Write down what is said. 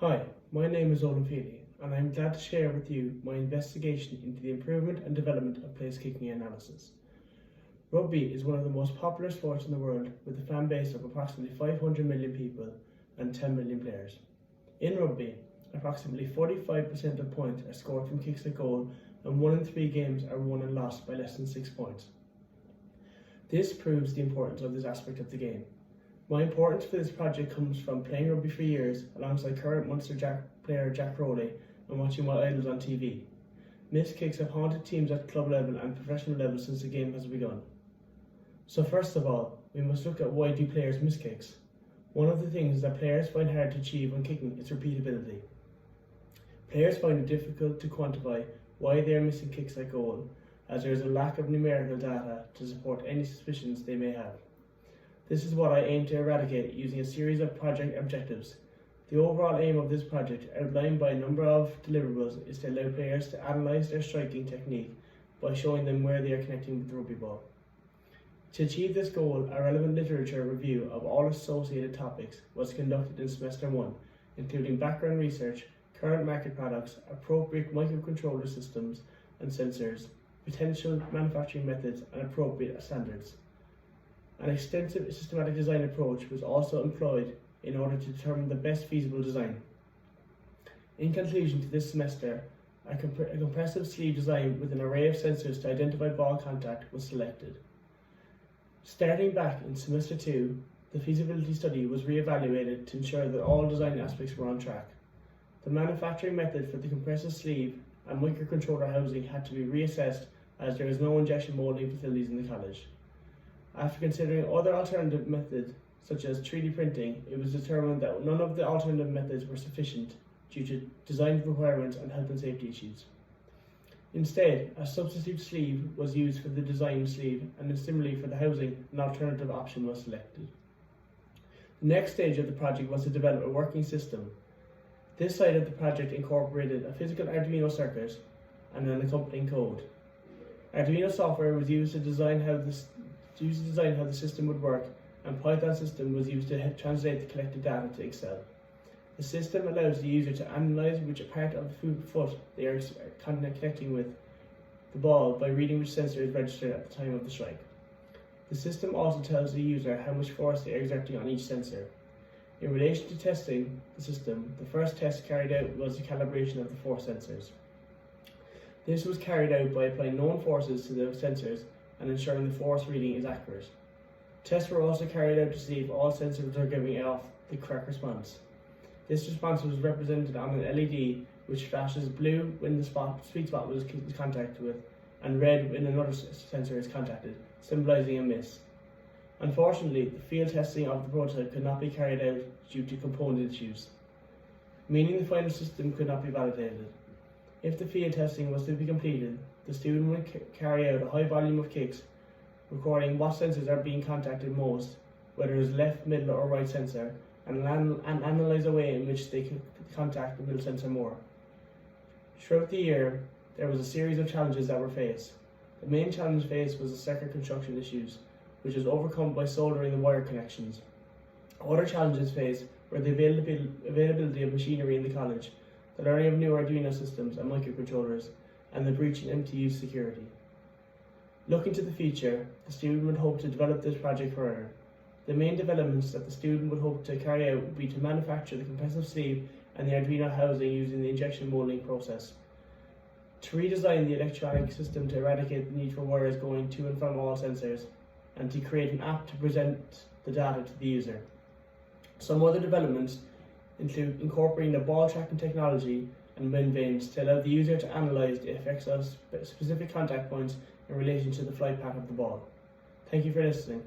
Hi, my name is Olan Fehily, and I am glad to share with you my investigation into the improvement and development of place kicking analysis. Rugby is one of the most popular sports in the world, with a fan base of approximately 500 million people and 10 million players. In rugby, approximately 45% of points are scored from kicks at goal, and 1 in 3 games are won and lost by less than 6 points. This proves the importance of this aspect of the game. My importance for this project comes from playing rugby for years alongside current Munster player Jack Rowley and watching my idols on TV. Missed kicks have haunted teams at club level and professional level since the game has begun. So first of all, we must look at why do players miss kicks. One of the things that players find hard to achieve when kicking is repeatability. Players find it difficult to quantify why they are missing kicks at goal, as there is a lack of numerical data to support any suspicions they may have. This is what I aim to eradicate using a series of project objectives. The overall aim of this project, outlined by a number of deliverables, is to allow players to analyse their striking technique by showing them where they are connecting with the rugby ball. To achieve this goal, a relevant literature review of all associated topics was conducted in Semester 1, including background research, current market products, appropriate microcontroller systems and sensors, potential manufacturing methods and appropriate standards. An extensive systematic design approach was also employed in order to determine the best feasible design. In conclusion to this semester, a compressive sleeve design with an array of sensors to identify ball contact was selected. Starting back in Semester 2, the feasibility study was re-evaluated to ensure that all design aspects were on track. The manufacturing method for the compressive sleeve and microcontroller housing had to be reassessed as there is no injection molding facilities in the college. After considering other alternative methods, such as 3D printing, it was determined that none of the alternative methods were sufficient due to design requirements and health and safety issues. Instead, a substitute sleeve was used for the design sleeve, and similarly for the housing, an alternative option was selected. The next stage of the project was to develop a working system. This side of the project incorporated a physical Arduino circuit and an accompanying code. Arduino software was used to design how the system would work, and Python system was used to translate the collected data to Excel. The system allows the user to analyze which part of the foot they are connecting with the ball by reading which sensor is registered at the time of the strike. The system also tells the user how much force they are exerting on each sensor. In relation to testing the system, the first test carried out was the calibration of the force sensors. This was carried out by applying known forces to the sensors and ensuring the force reading is accurate. Tests were also carried out to see if all sensors are giving off the correct response. This response was represented on an LED which flashes blue when the sweet spot was contacted with, and red when another sensor is contacted, symbolizing a miss. Unfortunately, the field testing of the prototype could not be carried out due to component issues, meaning the final system could not be validated. If the field testing was to be completed, the student would carry out a high volume of kicks, recording what sensors are being contacted most, whether it is left, middle or right sensor, and analyze a way in which they could contact the middle sensor more. Throughout the year, there was a series of challenges that were faced. The main challenge faced was the circuit construction issues, which was overcome by soldering the wire connections. Other challenges faced were the availability of machinery in the college, the learning of new Arduino systems and microcontrollers, and the breach in MTU security. Looking to the future, the student would hope to develop this project further. The main developments that the student would hope to carry out would be to manufacture the compressive sleeve and the Arduino housing using the injection molding process, to redesign the electronic system to eradicate the need for wires going to and from all sensors, and to create an app to present the data to the user. Some other developments include incorporating the ball tracking technology and wind vanes to allow the user to analyze the effects of specific contact points in relation to the flight path of the ball. Thank you for listening.